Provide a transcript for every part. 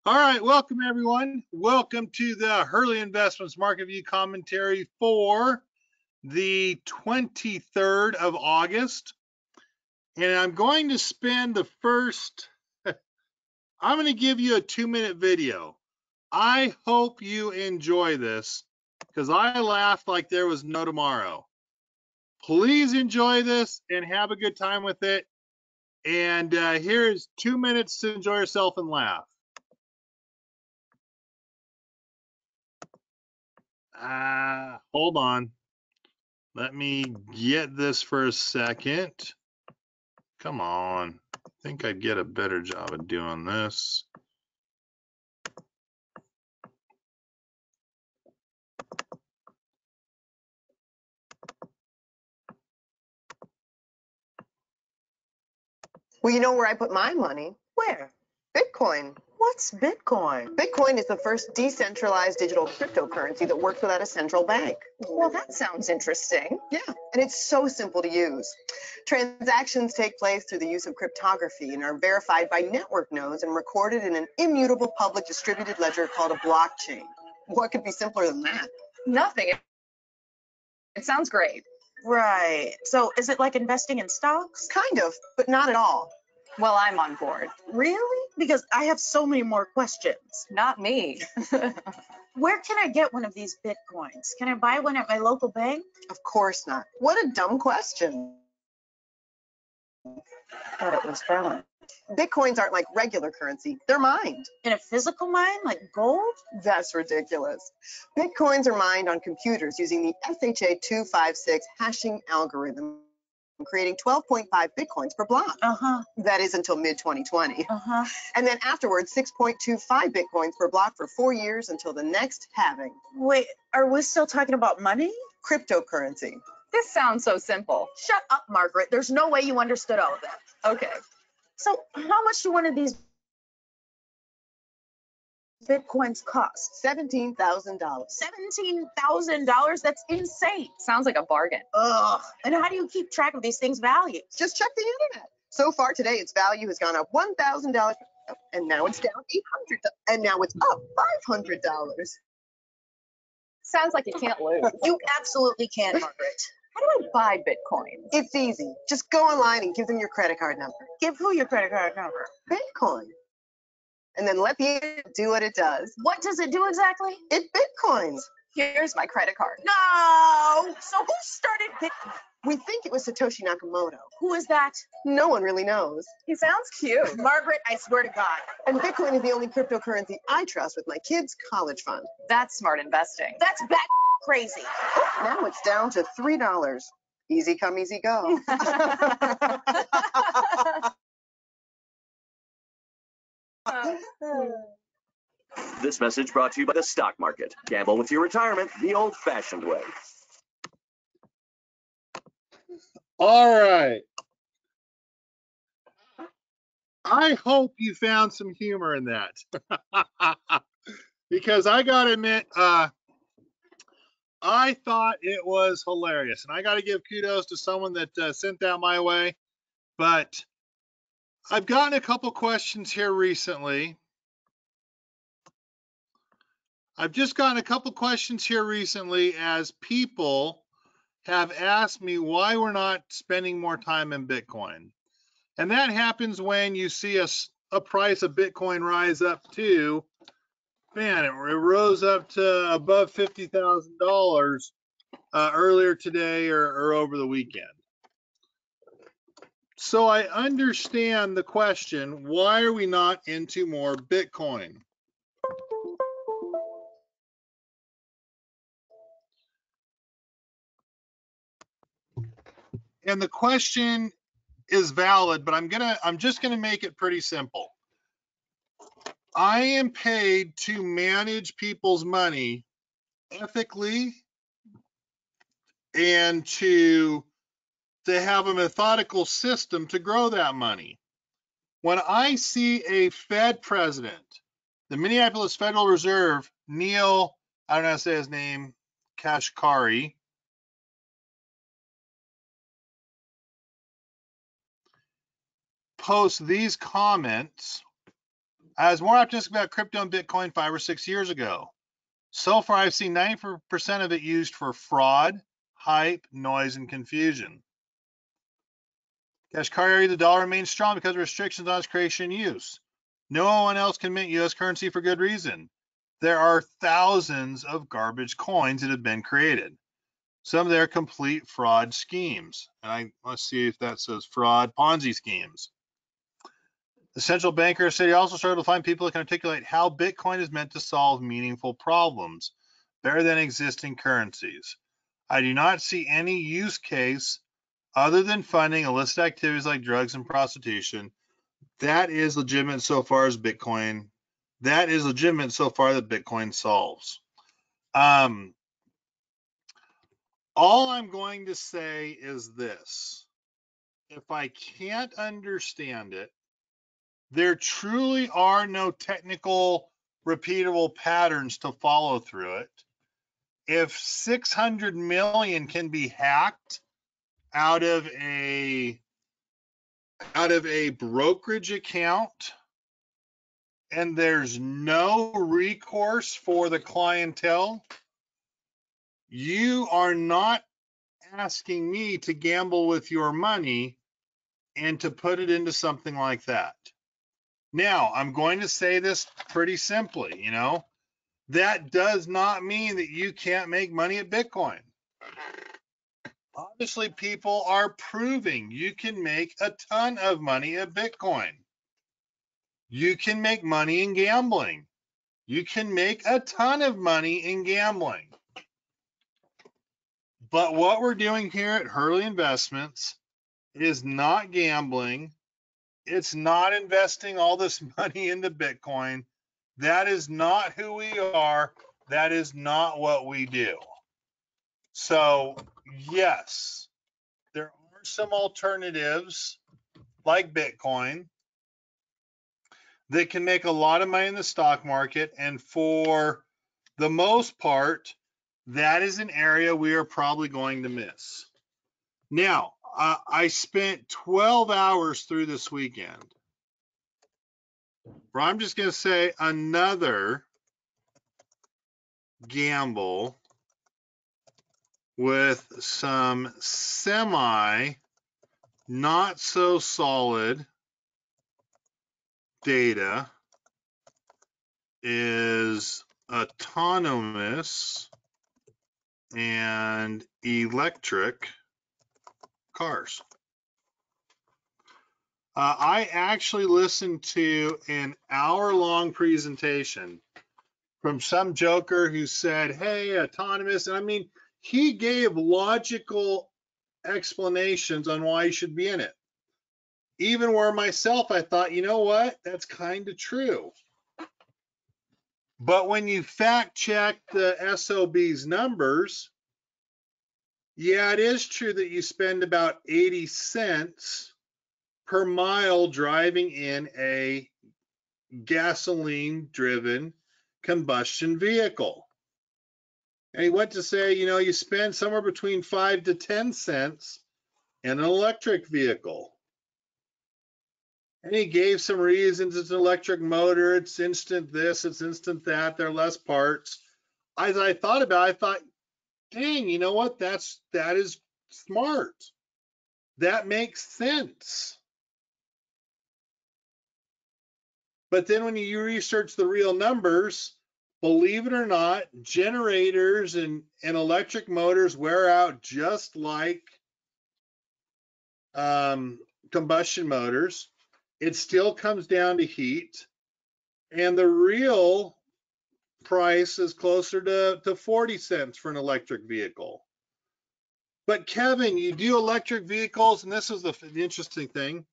All right, welcome everyone. Welcome to the Hurley Investments Market View commentary for the 23rd of August. And I'm going to spend the first, I'm going to give you a 2-minute video. I hope you enjoy this because I laughed like there was no tomorrow. Please enjoy this and have a good time with it. And here's 2 minutes to enjoy yourself and laugh. Hold on. Let me get this for a second. Come on. I think I'd get a better job of doing this. Well, you know where I put my money? Where? Bitcoin. What's Bitcoin? Bitcoin is the first decentralized digital cryptocurrency that works without a central bank. Well, that sounds interesting. Yeah, and it's so simple to use. Transactions take place through the use of cryptography and are verified by network nodes and recorded in an immutable public distributed ledger called a blockchain. What could be simpler than that? Nothing. It sounds great. Right. So is it like investing in stocks? Kind of, but not at all. Well, I'm on board. Really? Because I have so many more questions. Not me. Where can I get one of these Bitcoins? Can I buy one at my local bank? Of course not. What a dumb question. Thought it was valid. Bitcoins aren't like regular currency, they're mined. In a physical mine, like gold? That's ridiculous. Bitcoins are mined on computers using the SHA-256 hashing algorithm, creating 12.5 Bitcoins per block. That is until mid-2020. And then afterwards, 6.25 Bitcoins per block for 4 years until the next halving. Wait, are we still talking about money? Cryptocurrency. This sounds so simple. Shut up, Margaret. There's no way you understood all of that. Okay. So how much do one of these Bitcoins cost? $17,000. $17,000? That's insane. Sounds like a bargain. Ugh. And how do you keep track of these things' values? Just check the internet. So far today, its value has gone up $1,000, and now it's down $800, and now it's up $500. Sounds like you can't lose. You absolutely can, Margaret. How do I buy Bitcoins? It's easy. Just go online and give them your credit card number. Give who your credit card number? Bitcoin. And then let the internet do what it does. What does it do exactly? It Bitcoins. Here's my credit card. No! So who started Bitcoin? We think it was Satoshi Nakamoto. Who is that? No one really knows. He sounds cute. Margaret, I swear to God. And Bitcoin is the only cryptocurrency I trust with my kids' college fund. That's smart investing. That's bat crazy. Now it's down to $3. Easy come, easy go. This message brought to you by the stock market. Gamble with your retirement the old-fashioned way. All right. I hope you found some humor in that. Because I got to admit, I thought it was hilarious. And I got to give kudos to someone that sent that my way. But I've gotten a couple questions here recently. I've just gotten a couple questions here recently as people have asked me why we're not spending more time in Bitcoin. And that happens when you see a price of Bitcoin rise up to, man, it rose up to above $50,000 earlier today or over the weekend. So I understand the question, why are we not into more Bitcoin? And the question is valid, but I'm just gonna make it pretty simple. I am paid to manage people's money ethically and to have a methodical system to grow that money. When I see a Fed president, the Minneapolis Federal Reserve, Neil, I don't know how to say his name, Kashkari, post these comments, I was more optimistic about crypto and Bitcoin 5 or 6 years ago. So far, I've seen 90% of it used for fraud, hype, noise, and confusion. Kashkari, the dollar remains strong because of restrictions on its creation and use. No one else can mint U.S. currency for good reason. There are thousands of garbage coins that have been created. Some of them are complete fraud schemes. And let's see if that says fraud, Ponzi schemes. The central banker said he also struggled to find people that can articulate how Bitcoin is meant to solve meaningful problems better than existing currencies. I do not see any use case other than funding illicit activities like drugs and prostitution. That is legitimate so far as Bitcoin. That is legitimate so far that Bitcoin solves. All I'm going to say is this. If I can't understand it, there truly are no technical repeatable patterns to follow through it. If 600 million can be hacked out of a brokerage account and there's no recourse for the clientele, you are not asking me to gamble with your money and to put it into something like that. Now, I'm going to say this pretty simply, that does not mean that you can't make money at Bitcoin. Obviously, people are proving you can make a ton of money at Bitcoin. You can make money in gambling. You can make a ton of money in gambling. But what we're doing here at Hurley Investments is not gambling. It's not investing all this money into Bitcoin. That is not who we are. That is not what we do. So, yes, there are some alternatives like Bitcoin that can make a lot of money in the stock market. And for the most part, that is an area we are probably going to miss. Now, I spent 12 hours through this weekend, where I'm just going to say another gamble with some semi not so solid data is autonomous and electric cars. I actually listened to an hour-long presentation from some joker who said, hey, autonomous. And I mean, he gave logical explanations on why you should be in it. Even where myself, I thought, you know what? That's kind of true. But when you fact check the SOB's numbers, yeah, it is true that you spend about 80 cents per mile driving in a gasoline-driven combustion vehicle. And he went to say, you spend somewhere between 5 to 10 cents in an electric vehicle. And he gave some reasons. It's an electric motor. It's instant this. It's instant that. There are less parts. As I thought about it, I thought, dang, you know what? That is smart. That makes sense. But then when you research the real numbers, believe it or not, generators and electric motors wear out just like combustion motors. It still comes down to heat. And the real price is closer to 40 cents for an electric vehicle. But Kevin, you do electric vehicles, and this is the interesting thing.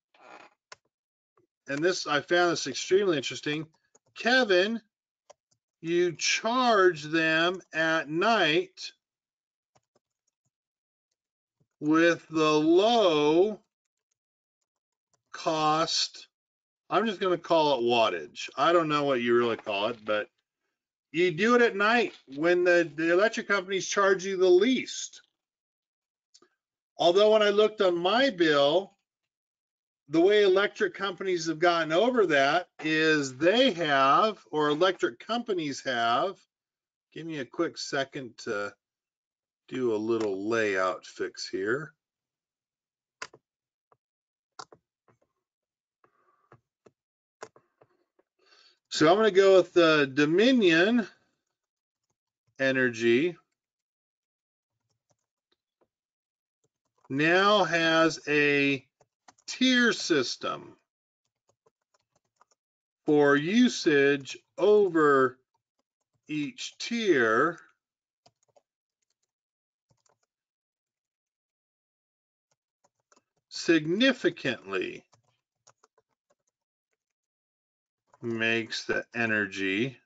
And I found this extremely interesting. Kevin, you charge them at night with the low cost, I'm just going to call it wattage. I don't know what you really call it, but you do it at night when the electric companies charge you the least. Although when I looked on my bill, the way electric companies have gotten over that is they have, or electric companies have, give me a quick second to do a little layout fix here. So I'm going to go with the Dominion Energy. Now has a tier system for usage over each tier. Significantly makes the energy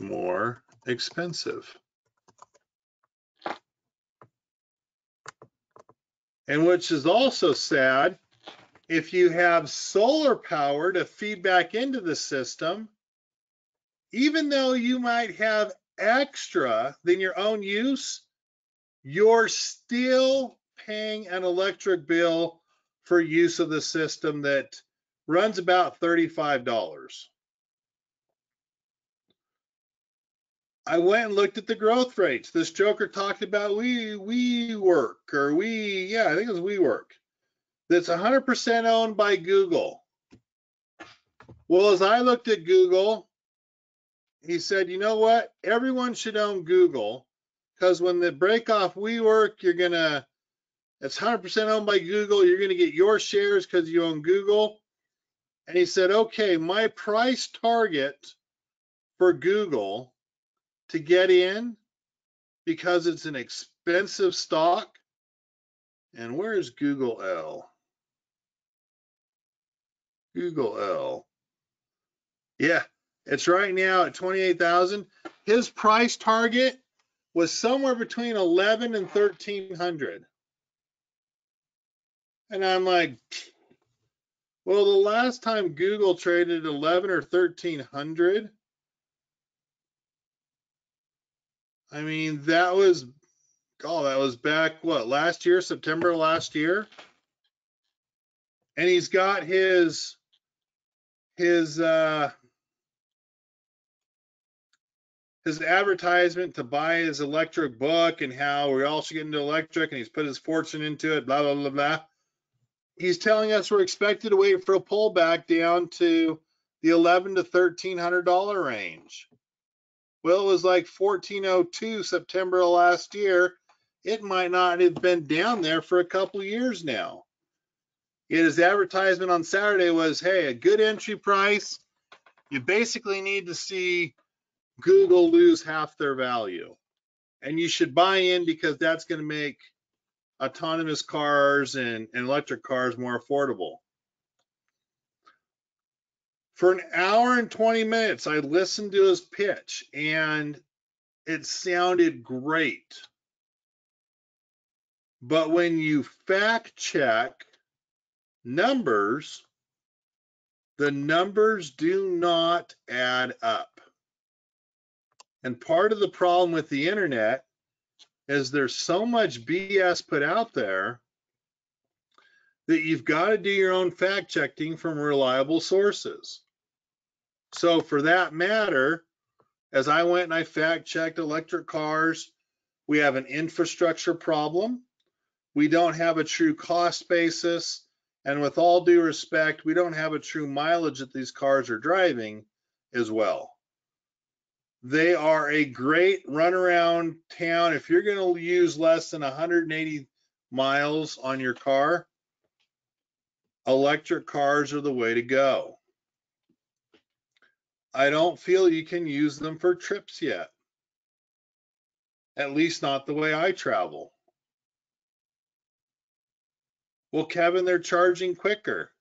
more expensive. And which is also sad, if you have solar power to feed back into the system, even though you might have extra than your own use, you're still paying an electric bill for use of the system that runs about $35. I went and looked at the growth rates. This joker talked about WeWork, or I think it was WeWork, that's 100% owned by Google. Well, as I looked at Google, he said, you know what? Everyone should own Google, because when they break off WeWork, it's 100% owned by Google. You're going to get your shares because you own Google. And he said, okay, my price target for Google to get in, because it's an expensive stock. And where's Google L? Google L. Yeah, it's right now at 28,000. His price target was somewhere between 11 and 1300. And I'm like, well, the last time Google traded 11 or 1300, I mean, that was back, what, last year, September last year? And he's got his advertisement to buy his electric book and how we all should get into electric, and he's put his fortune into it, blah, blah, blah, blah. He's telling us we're expected to wait for a pullback down to the $1,100 to $1,300 range. Well, it was like 1402 September of last year. It might not have been down there for a couple of years now. Yet his advertisement on Saturday was, hey, a good entry price. You basically need to see Google lose half their value. And you should buy in because that's going to make autonomous cars and electric cars more affordable. For an hour and 20 minutes, I listened to his pitch, and it sounded great. But when you fact check numbers, the numbers do not add up. And part of the problem with the internet is there's so much BS put out there that you've got to do your own fact checking from reliable sources. So for that matter, as I went and I fact checked electric cars, we have an infrastructure problem. We don't have a true cost basis. And with all due respect, we don't have a true mileage that these cars are driving as well. They are a great run around town. If you're going to use less than 180 miles on your car, electric cars are the way to go. I don't feel you can use them for trips yet. At least not the way I travel. Well, Kevin, they're charging quicker.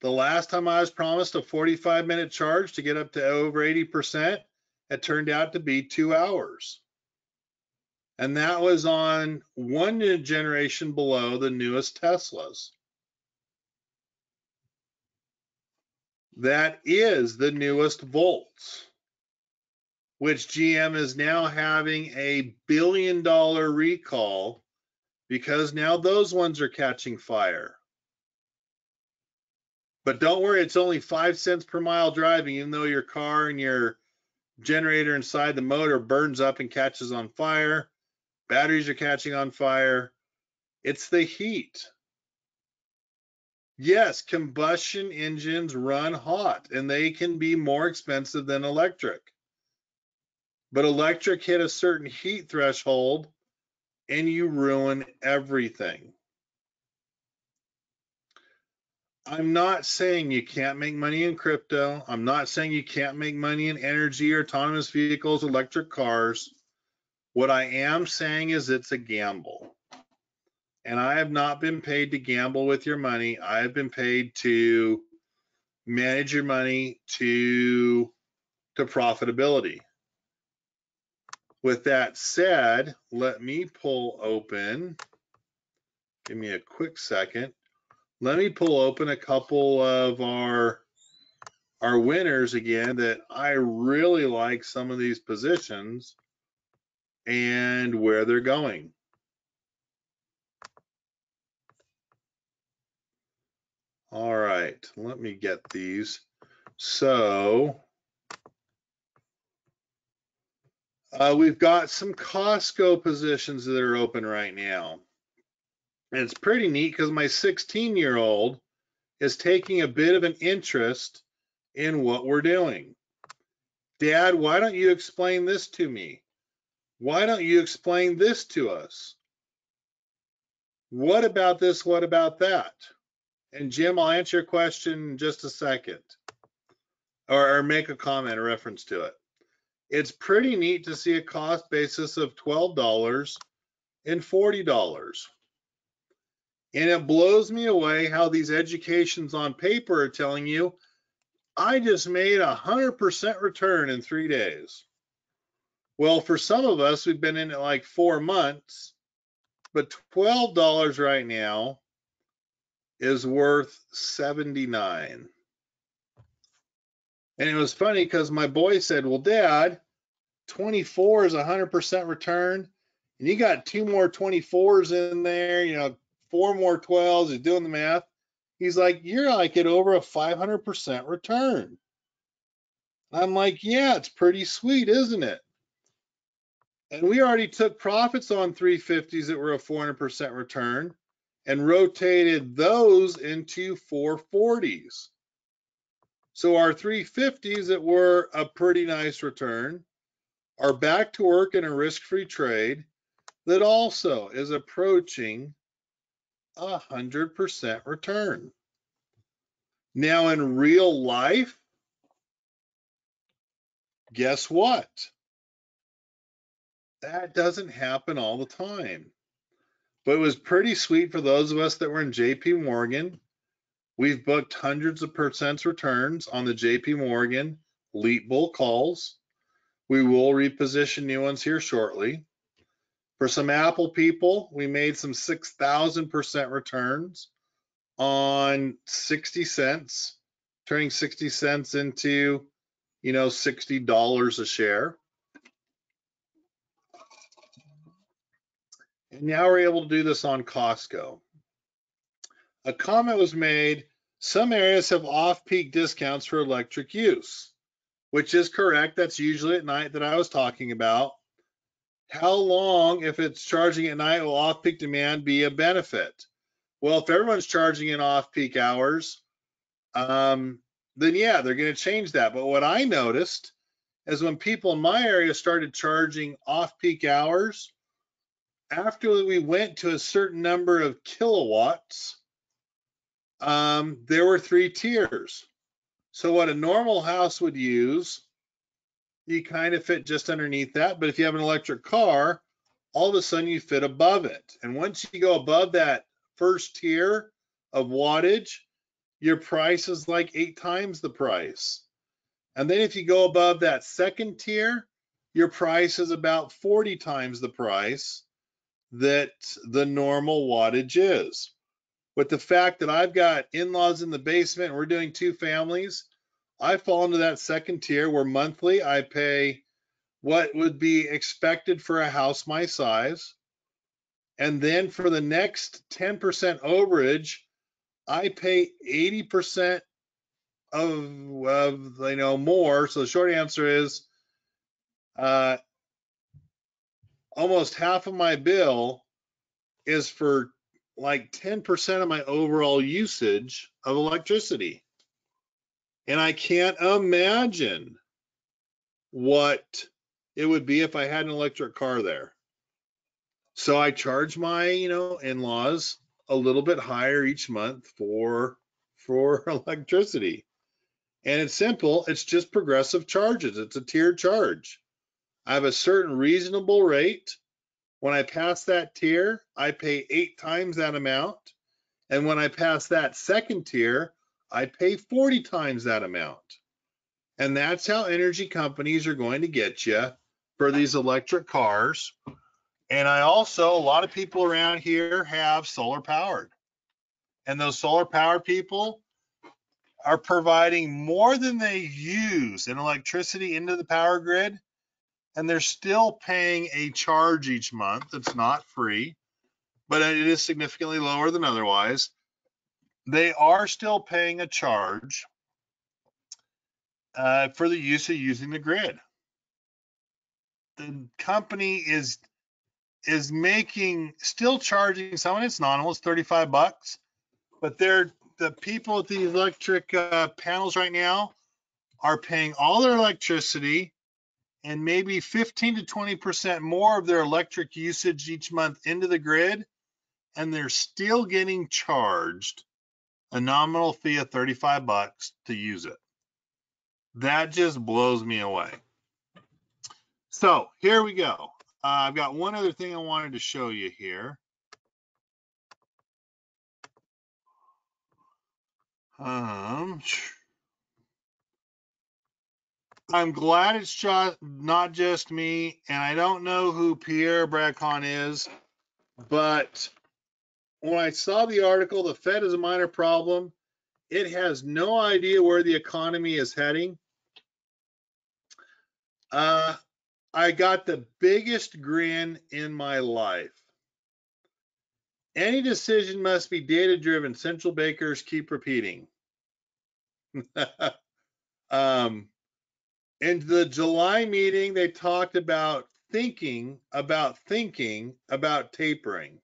The last time I was promised a 45-minute charge to get up to over 80%, it turned out to be 2 hours. And that was on one generation below the newest Teslas. That is the newest Volts, which GM is now having a $1 billion recall because now those ones are catching fire. But don't worry, it's only 5 cents per mile driving, even though your car and your generator inside the motor burns up and catches on fire. Batteries are catching on fire. It's the heat. Yes, combustion engines run hot and they can be more expensive than electric. But electric hit a certain heat threshold and you ruin everything. I'm not saying you can't make money in crypto. I'm not saying you can't make money in energy or autonomous vehicles, electric cars. What I am saying is it's a gamble. And I have not been paid to gamble with your money. I have been paid to manage your money to profitability. With that said, let me pull open, give me a quick second. Let me pull open a couple of our winners again that I really like some of these positions and where they're going. All right, let me get these. So we've got some Costco positions that are open right now. And it's pretty neat because my 16-year-old is taking a bit of an interest in what we're doing. Dad, why don't you explain this to me? Why don't you explain this to us? What about this? What about that? And Jim, I'll answer your question in just a second, or make a comment or reference to it. It's pretty neat to see a cost basis of $12 and $40. And it blows me away how these educations on paper are telling you, I just made 100% return in 3 days. Well, for some of us, we've been in it like 4 months, but $12 right now is worth $79. And it was funny because my boy said, well, Dad, 24 is 100% return, and you got 2 more 24s in there, 4 more 12s, he's doing the math. He's like, you're like at over a 500% return. I'm like, yeah, it's pretty sweet, isn't it? And we already took profits on 350s that were a 400% return and rotated those into 440s. So our 350s that were a pretty nice return are back to work in a risk-free trade that also is approaching 100% return. Now in real life, guess what? That doesn't happen all the time. But it was pretty sweet for those of us that were in JP Morgan. We've booked hundreds of percent returns on the JP Morgan Leap Bull calls. We will reposition new ones here shortly. For some Apple people, we made some 6,000% returns on 60 cents, turning 60 cents into, $60 a share. And now we're able to do this on Costco. A comment was made, some areas have off-peak discounts for electric use, which is correct. That's usually at night that I was talking about. How long, if it's charging at night, will off-peak demand be a benefit? Well, if everyone's charging in off-peak hours, then yeah, they're going to change that. But what I noticed is when people in my area started charging off-peak hours, after we went to a certain number of kilowatts, there were 3 tiers. So what a normal house would use, you kind of fit just underneath that. But if you have an electric car, all of a sudden you fit above it. And once you go above that first tier of wattage, your price is like 8 times the price. And then if you go above that second tier, your price is about 40 times the price that the normal wattage is. With the fact that I've got in-laws in the basement, and we're doing 2 families, I fall into that second tier where monthly I pay what would be expected for a house my size. And then for the next 10% overage, I pay 80% of more. So the short answer is almost half of my bill is for like 10% of my overall usage of electricity. And I can't imagine what it would be if I had an electric car there. So I charge my, in-laws a little bit higher each month for electricity. And it's simple. It's just progressive charges. It's a tiered charge. I have a certain reasonable rate. When I pass that tier, I pay 8 times that amount. And when I pass that second tier, I pay 40 times that amount. And that's how energy companies are going to get you for these electric cars. And a lot of people around here have solar powered. And those solar powered people are providing more than they use in electricity into the power grid. And they're still paying a charge each month. It's not free, but it is significantly lower than otherwise. They are still paying a charge for the use of using the grid. The company is still charging someone. It's nominal. It's $35, but the people with these electric panels right now are paying all their electricity and maybe 15 to 20% more of their electric usage each month into the grid, and they're still getting charged a nominal fee of $35 to use it. That just blows me away. So here we go. I've got one other thing I wanted to show you here. I'm glad it's not just me, and I don't know who Pierre Bracon is, but when I saw the article, the Fed is a minor problem, it has no idea where the economy is heading. I got the biggest grin in my life. Any decision must be data-driven. Central bankers keep repeating. In the July meeting, they talked about thinking about tapering.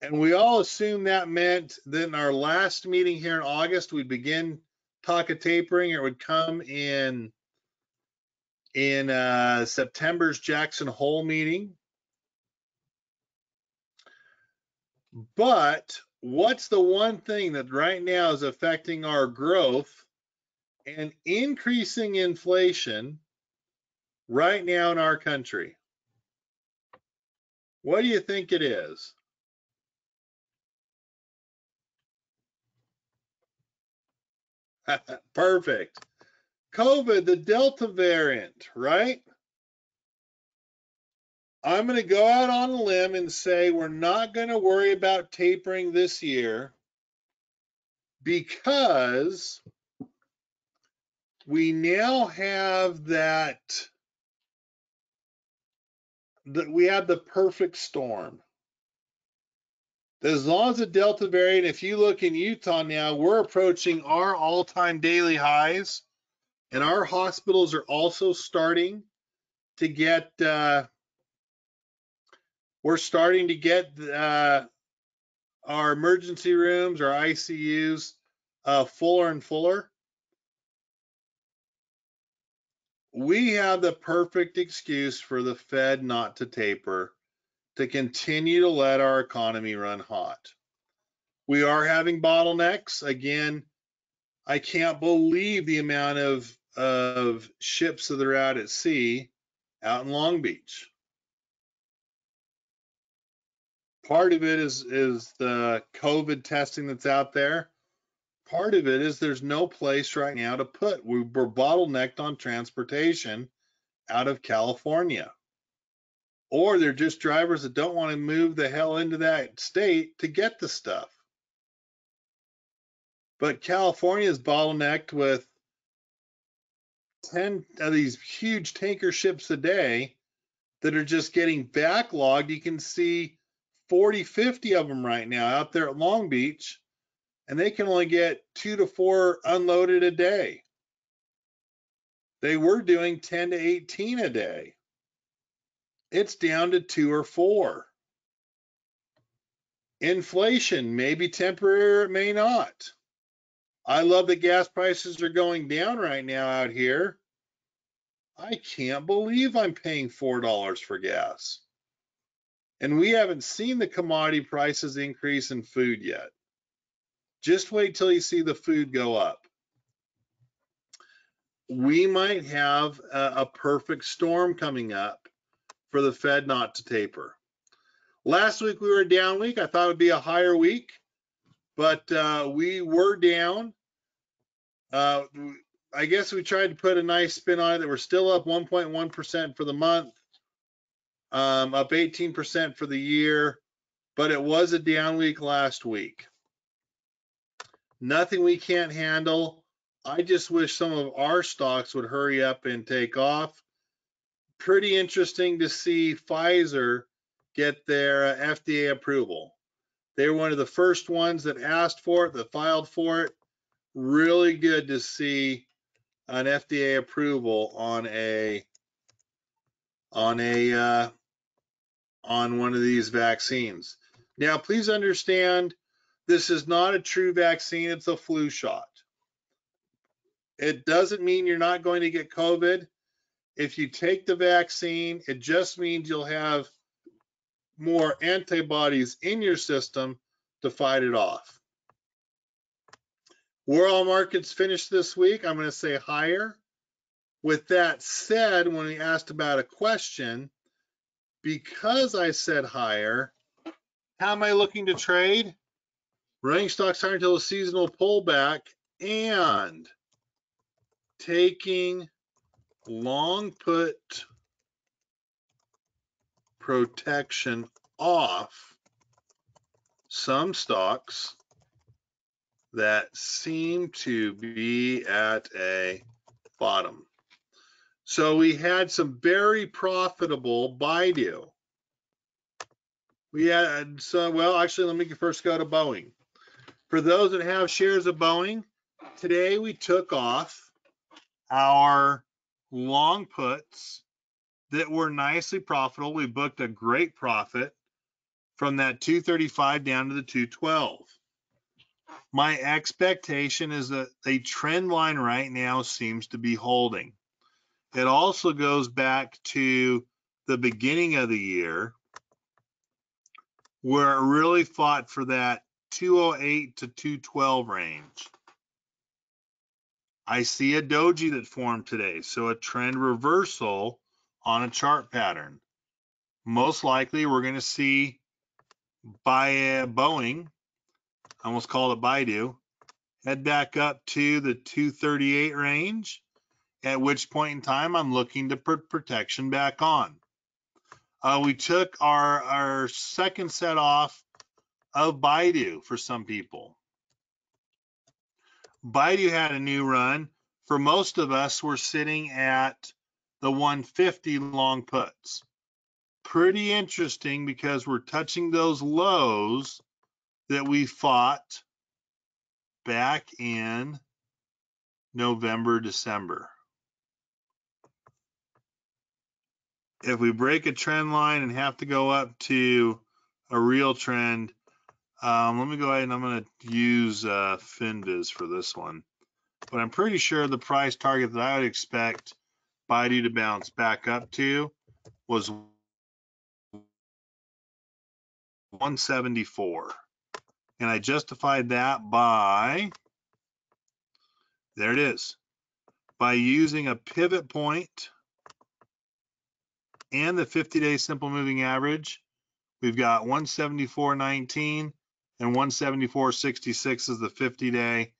And we all assumed that meant that in our last meeting here in August, we'd begin talk of tapering. It would come in September's Jackson Hole meeting. But what's the one thing that right now is affecting our growth and increasing inflation right now in our country? What do you think it is? Perfect. COVID, the Delta variant, right? I'm going to go out on a limb and say we're not going to worry about tapering this year because we now have we have the perfect storm. As long as the Delta variant, if you look in Utah now, we're approaching our all-time daily highs, and our hospitals are also starting to get, we're starting to get our emergency rooms, our ICUs, fuller and fuller. We have the perfect excuse for the Fed not to taper, to continue to let our economy run hot. We are having bottlenecks. Again, I can't believe the amount of ships that are out at sea out in Long Beach. Part of it is the COVID testing that's out there. Part of it is there's no place right now to put. We're bottlenecked on transportation out of California. Or they're just drivers that don't want to move the hell into that state to get the stuff. But California is bottlenecked with 10 of these huge tanker ships a day that are just getting backlogged. You can see 40, 50 of them right now out there at Long Beach, and they can only get 2 to 4 unloaded a day. They were doing 10 to 18 a day. It's down to 2 or 4. Inflation may be temporary, it may not. I love that gas prices are going down right now out here. I can't believe I'm paying $4 for gas. And we haven't seen the commodity prices increase in food yet. Just wait till you see the food go up. We might have a perfect storm coming up for the Fed not to taper. Last week we were a down week. I thought it would be a higher week, but we were down. I guess we tried to put a nice spin on it that we're still up 1.1% for the month, up 18% for the year, but it was a down week last week. Nothing we can't handle. I just wish some of our stocks would hurry up and take off. Pretty interesting to see Pfizer get their FDA approval. They were one of the first ones that asked for it, that filed for it. Really good to see an FDA approval on one of these vaccines. Now, please understand, this is not a true vaccine, it's a flu shot. It doesn't mean you're not going to get COVID. If you take the vaccine, it just means you'll have more antibodies in your system to fight it off. Where all markets finished this week, I'm going to say higher. With that said, when we asked about a question, because I said higher, how am I looking to trade? Running stocks higher until a seasonal pullback and taking long put protection off some stocks that seem to be at a bottom. So we had some very profitable Baidu. We had some, well, actually, let me first go to Boeing. For those that have shares of Boeing, today we took off our long puts that were nicely profitable. We booked a great profit from that 235 down to the 212. My expectation is that a trend line right now seems to be holding. It also goes back to the beginning of the year where it really fought for that 208 to 212 range. I see a doji that formed today, so a trend reversal on a chart pattern. Most likely we're going to see Boeing, I almost called it Baidu, head back up to the 238 range, at which point in time I'm looking to put protection back on. We took our second set off of Baidu for some people. Baidu had a new run. For most of us, we're sitting at the 150 long puts. Pretty interesting because we're touching those lows that we fought back in November, December. If we break a trend line and have to go up to a real trend, let me go ahead and I'm going to use FinViz for this one. But I'm pretty sure the price target that I would expect Baidu to bounce back up to was 174. And I justified that by, there it is, by using a pivot point and the 50-day simple moving average. We've got 174.19 and 174.66 is the 50-day.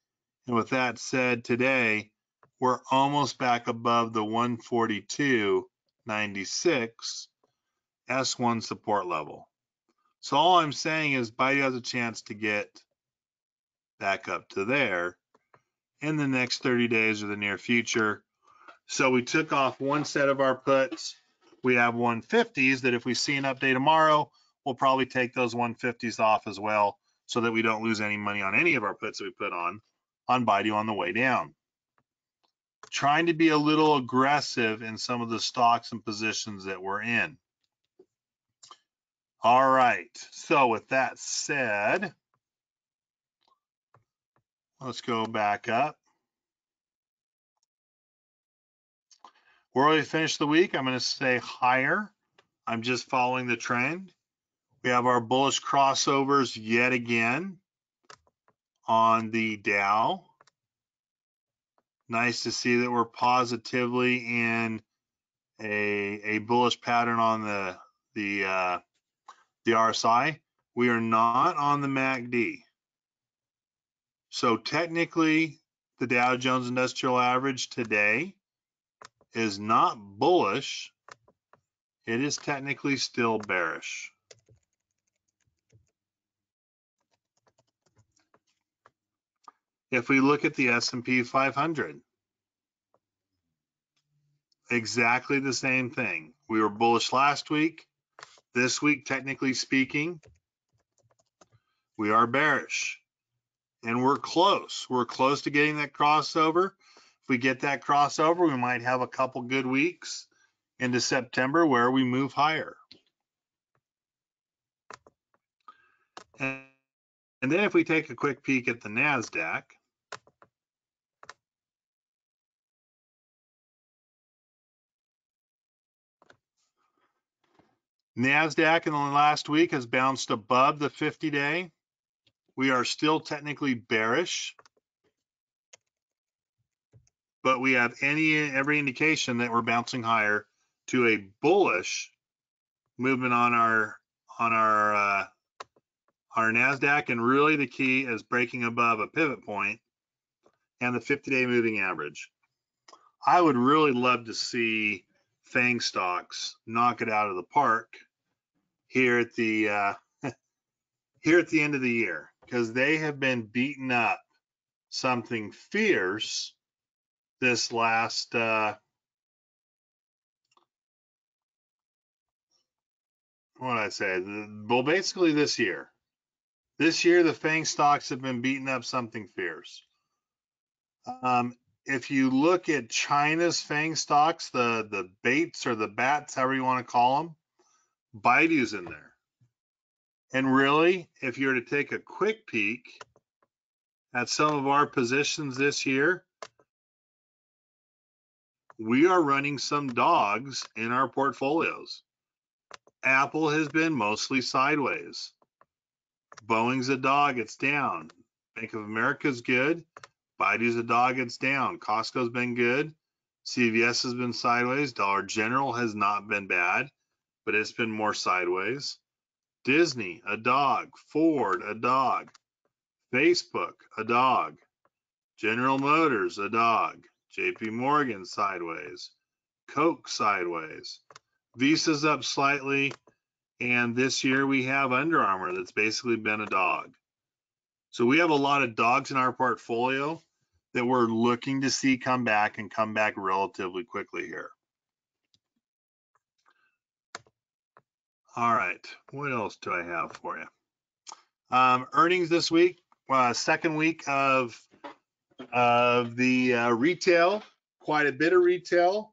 And with that said, today we're almost back above the 142.96 S1 support level. So all I'm saying is Baidu has a chance to get back up to there in the next 30 days or the near future. So we took off one set of our puts. We have 150s that if we see an update tomorrow, we'll probably take those 150s off as well so that we don't lose any money on any of our puts that we put on Baidu on the way down. Trying to be a little aggressive in some of the stocks and positions that we're in. All right, so with that said, let's go back up. Where we finish the week, I'm going to stay higher. I'm just following the trend. We have our bullish crossovers yet again on the Dow. Nice to see that we're positively in a bullish pattern on the RSI. We are not on the MACD. So technically, the Dow Jones Industrial Average today is not bullish. It is technically still bearish. If we look at the S&P 500, exactly the same thing. We were bullish last week. This week, technically speaking, we are bearish. And we're close. We're close to getting that crossover. If we get that crossover, we might have a couple good weeks into September where we move higher. And then if we take a quick peek at the NASDAQ, NASDAQ in the last week has bounced above the 50-day. We are still technically bearish, but we have every indication that we're bouncing higher to a bullish movement on our NASDAQ, and really the key is breaking above a pivot point and the 50-day moving average. I would really love to see FANG stocks knock it out of the park here at the end of the year, because they have been beaten up something fierce this last what did I say? Well, basically this year. This year, the FANG stocks have been beaten up something fierce. If you look at China's FANG stocks, the baits or the bats, however you want to call them, Baidu's in there. And really, if you were to take a quick peek at some of our positions this year, we are running some dogs in our portfolios. Apple has been mostly sideways. Boeing's a dog, it's down. Bank of America's good. Baidu's a dog, it's down. Costco's been good. CVS has been sideways. Dollar General has not been bad, but it's been more sideways. Disney, a dog. Ford, a dog. Facebook, a dog. General Motors, a dog. JP Morgan, sideways. Coke, sideways. Visa's up slightly. And this year we have Under Armour that's basically been a dog. So we have a lot of dogs in our portfolio that we're looking to see come back and come back relatively quickly here. All right, what else do I have for you? Earnings this week, second week of the retail, quite a bit of retail.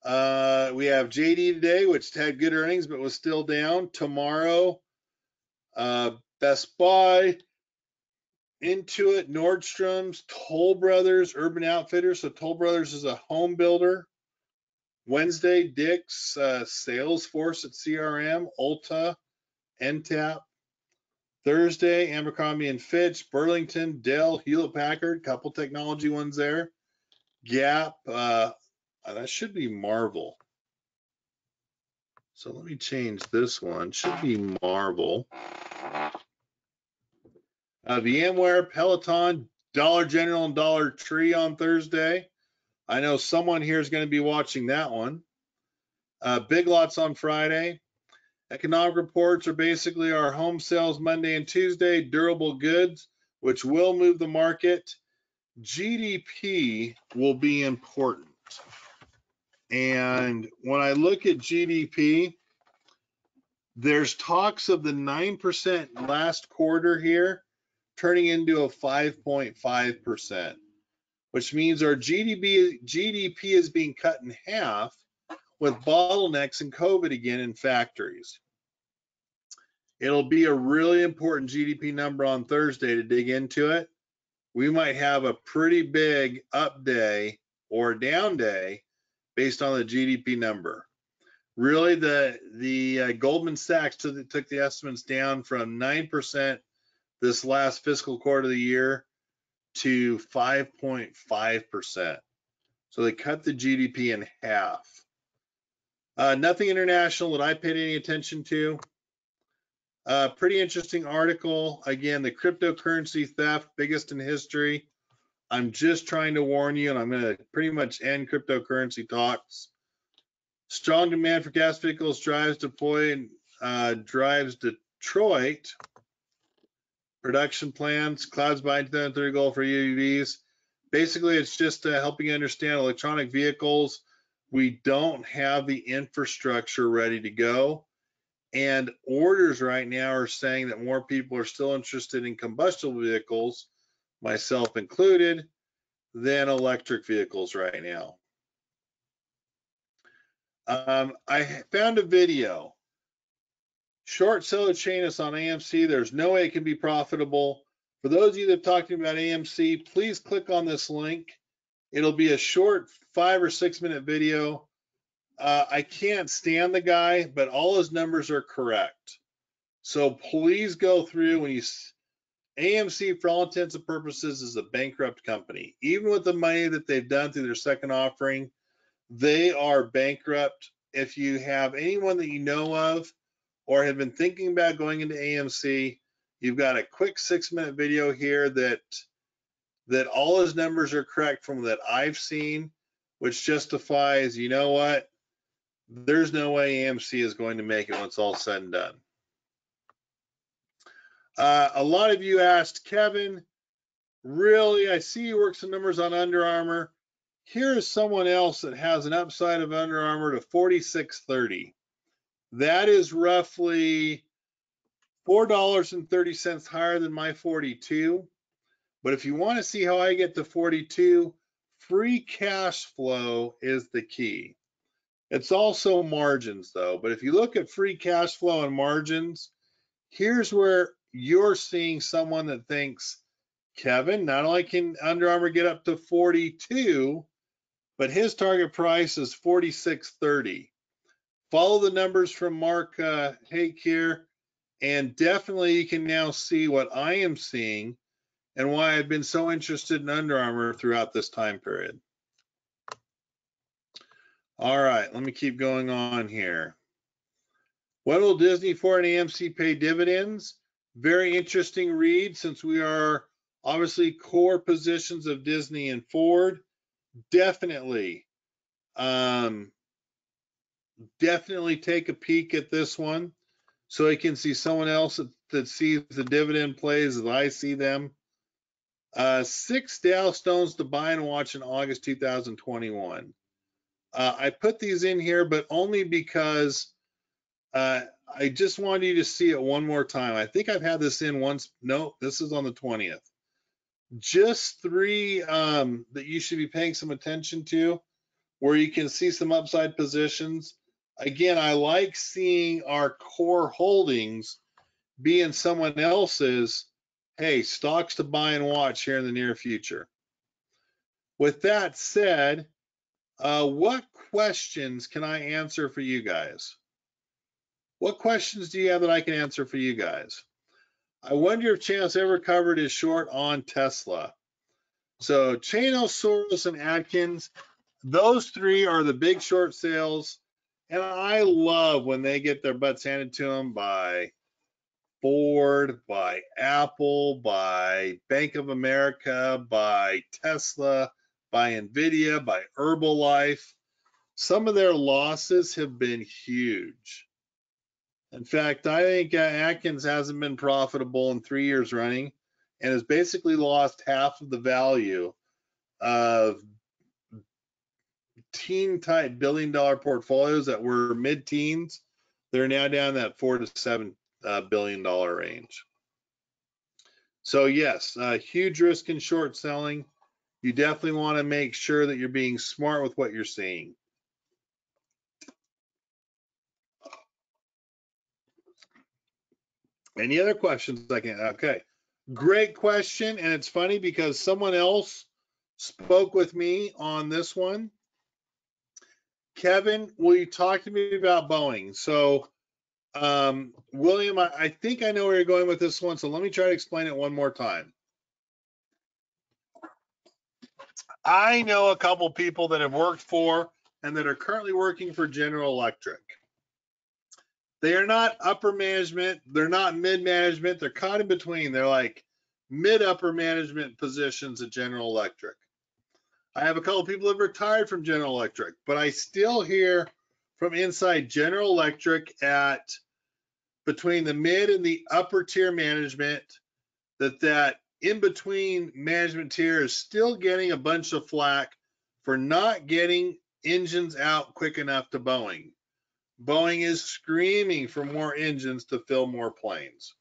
We have JD today, which had good earnings but was still down. Tomorrow, Best Buy, Intuit, Nordstrom's, Toll Brothers, Urban Outfitters. So Toll Brothers is a home builder. Wednesday, Dick's, Salesforce at CRM, Ulta, NTAP. Thursday, Abercrombie and Fitch, Burlington, Dell, Hewlett Packard, couple technology ones there. Gap, that should be Marvel. So let me change this one. Should be Marvel. VMware, Peloton, Dollar General, and Dollar Tree on Thursday. I know someone here is going to be watching that one. Big Lots on Friday. Economic reports are basically our home sales Monday and Tuesday, durable goods, which will move the market. GDP will be important. And when I look at GDP, There's talks of the 9% last quarter here turning into a 5.5%, which means our GDP is being cut in half with bottlenecks and COVID again in factories. It'll be a really important GDP number on Thursday to dig into it. We might have a pretty big up day or down day based on the GDP number. Really, the Goldman Sachs took the estimates down from 9% this last fiscal quarter of the year to 5.5%. So they cut the GDP in half. Nothing international that I paid any attention to. Pretty interesting article. Again, the cryptocurrency theft, biggest in history. I'm just trying to warn you, and I'm going to pretty much end cryptocurrency talks. Strong demand for gas vehicles drives Detroit. Production plans, clouds by 2030 goal for EVs. Basically, it's just helping you understand electronic vehicles. We don't have the infrastructure ready to go. And orders right now are saying that more people are still interested in combustible vehicles, myself included, than electric vehicles right now. I found a video. Short seller chain is on AMC. There's no way it can be profitable. For those of you that have talked to me about AMC, please click on this link. It'll be a short 5 or 6 minute video. I can't stand the guy, but all his numbers are correct. So please go through when you. AMC, for all intents and purposes, is a bankrupt company. Even with the money that they've done through their second offering, they are bankrupt. If you have anyone that you know of or have been thinking about going into AMC, you've got a quick 6 minute video here that all his numbers are correct from that I've seen, which justifies, you know what? There's no way AMC is going to make it when it's all said and done. A lot of you asked, Kevin, really? I see you work some numbers on Under Armour. Here is someone else that has an upside of Under Armour to 46.30. That is roughly $4.30 higher than my 42. But if you want to see how I get to 42, free cash flow is the key. It's also margins though. But if you look at free cash flow and margins, here's where you're seeing someone that thinks, Kevin, not only can Under Armour get up to 42, but his target price is 46.30. Follow the numbers from Mark Hake here, and definitely you can now see what I am seeing and why I've been so interested in Under Armour throughout this time period. All right, let me keep going on here. When will Disney, Ford, and AMC pay dividends? Very interesting read, since we are obviously core positions of Disney and Ford. Definitely take a peek at this one so you can see someone else that sees the dividend plays as I see them. 6 Dow Stones to buy and watch in August 2021. I put these in here, but only because I just wanted you to see it one more time. I think I've had this in once. No, this is on the 20th. Just 3 that you should be paying some attention to, where you can see some upside positions. Again, I like seeing our core holdings being someone else's, hey, stocks to buy and watch here in the near future. With that said, what questions can I answer for you guys? What questions do you have that I can answer for you guys? I wonder if Chanos ever covered his short on Tesla. So Chanos, Soros, and Atkins, those 3 are the big short sales. And I love when they get their butts handed to them by Ford, by Apple, by Bank of America, by Tesla, by Nvidia, by Herbalife. Some of their losses have been huge. In fact, I think Atkins hasn't been profitable in 3 years running and has basically lost half of the value of teen-type billion-dollar portfolios that were mid-teens They're now down that $4 to $7 billion range. So yes, huge risk in short selling. You definitely want to make sure that you're being smart with what you're seeing. Any other questions? Okay, great question. And it's funny because someone else spoke with me on this one. Kevin, will you talk to me about Boeing? So, William, I think I know where you're going with this one. So let me try to explain it one more time. I know a couple people that have worked for and that are currently working for General Electric. They are not upper management. They're not mid management. They're caught in between. They're like mid upper management positions at General Electric. I have a couple of people that have retired from General Electric, but I still hear from inside General Electric at between the mid and the upper tier management that in between management tier is still getting a bunch of flack for not getting engines out quick enough to Boeing. Boeing is screaming for more engines to fill more planes.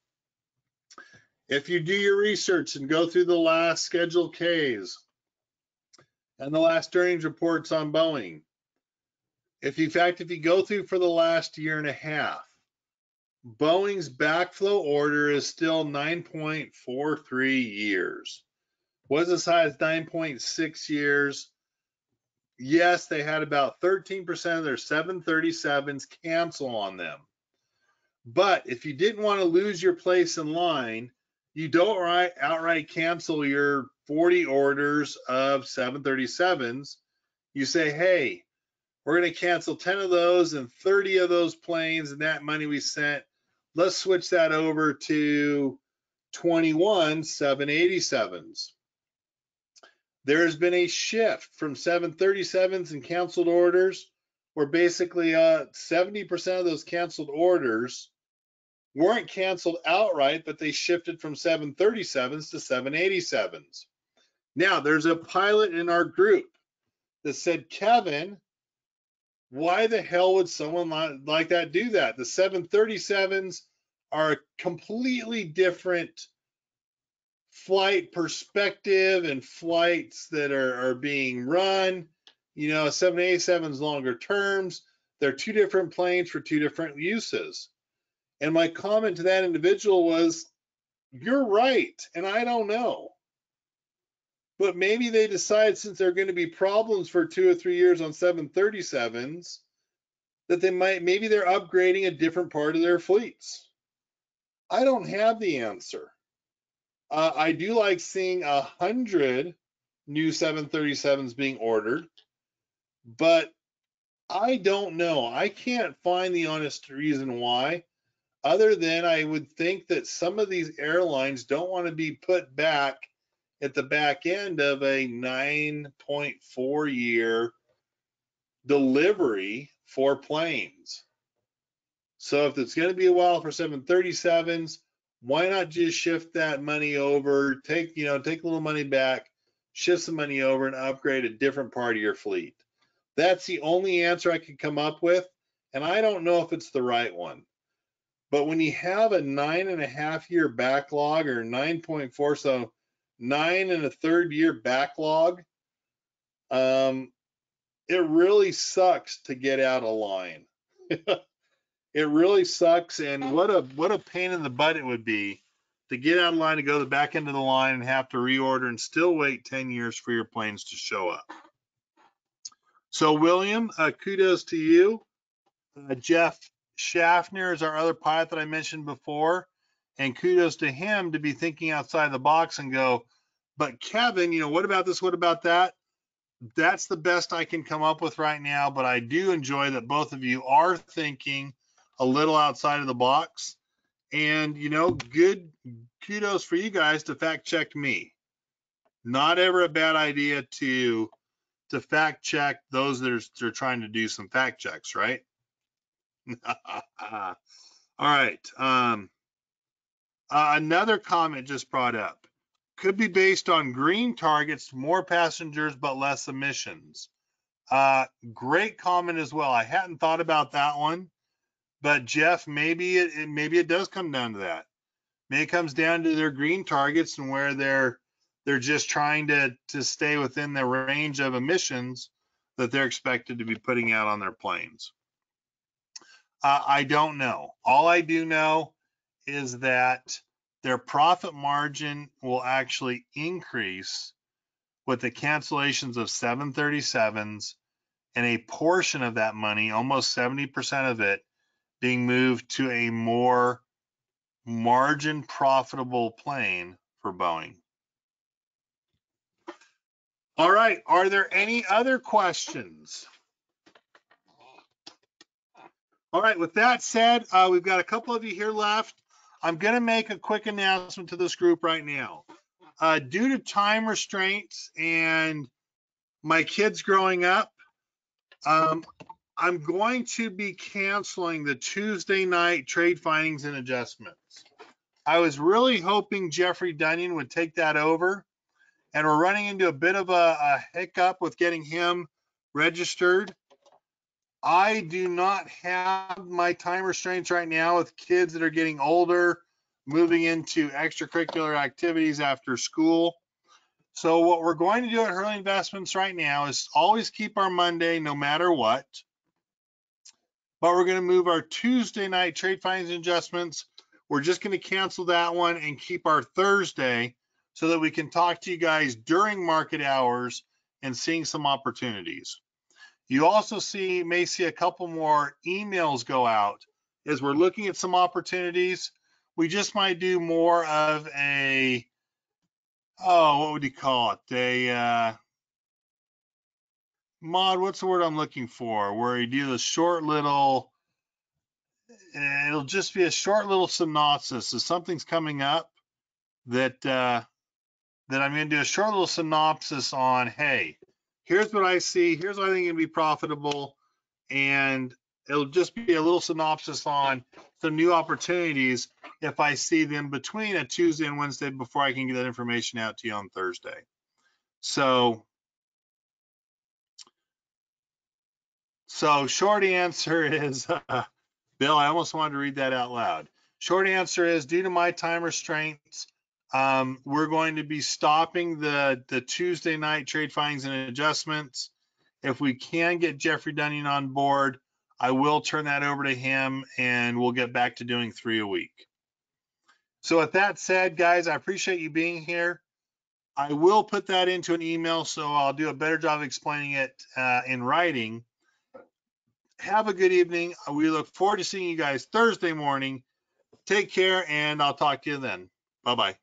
If you do your research and go through the last Schedule Ks and the last earnings reports on Boeing, if you go through for the last year and a half, Boeing's backflow order is still 9.43 years. Was as high as 9.6 years. Yes, they had about 13% of their 737s cancel on them. But if you didn't want to lose your place in line, you don't outright cancel your 40 orders of 737s. You say, hey, we're going to cancel 10 of those and 30 of those planes, and that money we sent, let's switch that over to 21 787s. There has been a shift from 737s and canceled orders where basically 70% of those canceled orders weren't canceled outright, but they shifted from 737s to 787s. Now, there's a pilot in our group that said, Kevin, why the hell would someone like that do that? The 737s are a completely different flight perspective and flights that are being run. You know, 787's longer terms. They're two different planes for two different uses. And my comment to that individual was, you're right, and I don't know. But maybe they decide, since there are going to be problems for 2 or 3 years on 737s, that maybe they're upgrading a different part of their fleets. I don't have the answer. I do like seeing 100 new 737s being ordered, but I don't know. I can't find the honest reason why, other than I would think that some of these airlines don't want to be put back at the back end of a 9.4 year delivery for planes. So if it's going to be a while for 737s, why not just shift that money over, take a little money back, shift some money over and upgrade a different part of your fleet? That's the only answer I could come up with, and I don't know if it's the right one. But when you have a 9.5 year backlog, or 9.4, so 9 1/3 year backlog, it really sucks to get out of line. It really sucks, and what a pain in the butt it would be to get out of line, to go to the back end of the line and have to reorder and still wait 10 years for your planes to show up. So William, kudos to you. Jeff Schaffner is our other pilot that I mentioned before, and kudos to him to be thinking outside the box and go, but Kevin, what about this? What about that? That's the best I can come up with right now, but I do enjoy that both of you are thinking a little outside of the box, and good kudos for you guys to fact check me. Not ever a bad idea to fact check those that are trying to do some fact checks, right? All right. Another comment just brought up. Could be based on green targets, more passengers but less emissions. Great comment as well. I hadn't thought about that one, But Jeff, maybe it does come down to that. Maybe it comes down to their green targets and where they're just trying to stay within the range of emissions that they're expected to be putting out on their planes. I don't know. All I do know is that their profit margin will actually increase with the cancellations of 737s and a portion of that money, almost 70% of it, being moved to a more margin profitable plane for Boeing. All right, are there any other questions? All right, with that said, we've got a couple of you here left. I'm going to make a quick announcement to this group right now. Due to time restraints and my kids growing up, I'm going to be canceling the Tuesday night trade findings and adjustments. I was really hoping Jeffrey Dunyan would take that over, and we're running into a bit of a hiccup with getting him registered. I do not have my time restraints right now with kids that are getting older, moving into extracurricular activities after school. So what we're going to do at Hurley Investments right now is always keep our Monday no matter what. But we're going to move our Tuesday night trade findings and adjustments. We're just going to cancel that one and keep our Thursday so that we can talk to you guys during market hours and seeing some opportunities. You also may see a couple more emails go out as we're looking at some opportunities. We just might do more of a, what would you call it? Mod, what's the word I'm looking for? Where you do the short little, it'll just be a short little synopsis. So something's coming up that I'm going to do a short little synopsis on, hey, here's what I see, here's what I think can be profitable, and it'll just be a little synopsis on some new opportunities if I see them between a Tuesday and Wednesday before I can get that information out to you on Thursday. So short answer is, Bill, I almost wanted to read that out loud. Short answer is, due to my time restraints, we're going to be stopping the Tuesday night trade findings and adjustments. If we can get Jeffrey Dunyan on board, I will turn that over to him and we'll get back to doing 3 a week. So with that said, guys, I appreciate you being here. I will put that into an email, so I'll do a better job of explaining it in writing. Have a good evening. We look forward to seeing you guys Thursday morning. Take care, and I'll talk to you then. Bye-bye.